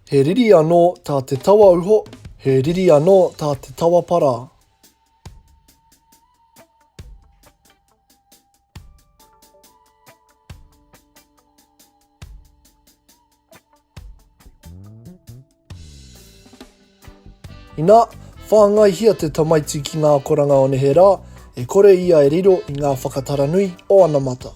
He riri anō tā te tawa uho, he riri anō tā te tawa para. Ina, whāngai hia te tamaiti ki ngā koranga o Neherā, e kore ia e riro i ngā whakataranui o ana mata.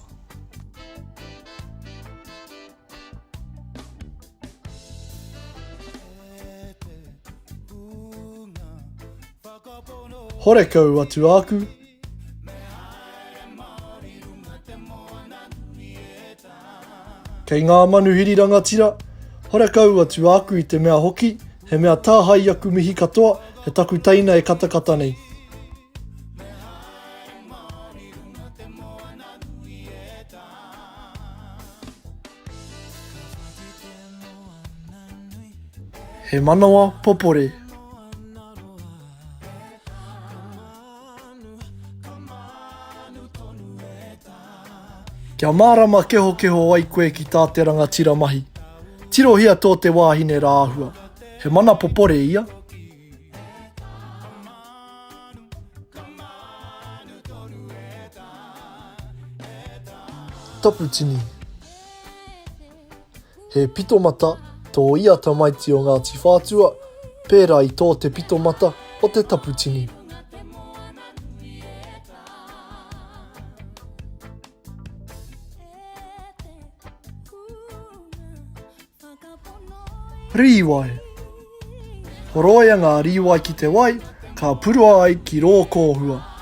Hore kau atu aku. Kei ngā manuhiri rangatira, hore kau atu aku i te mea hoki, he mea tāhai aku mihi katoa, he taku teina e katakata nei. He manawa popore. Kia mārama keho keho ai koe ki tā te rangatira mahi. Tirohia tō te wāhine rāhua. He mana popore ia. Taputini. He pitomata tō ia tamaiti o Ngāti Whātua, pērā i tō te pitomata o te taputini. Rīwai. Horoia ngā rīwai ki te wai, ka purua ai ki rō kōhua.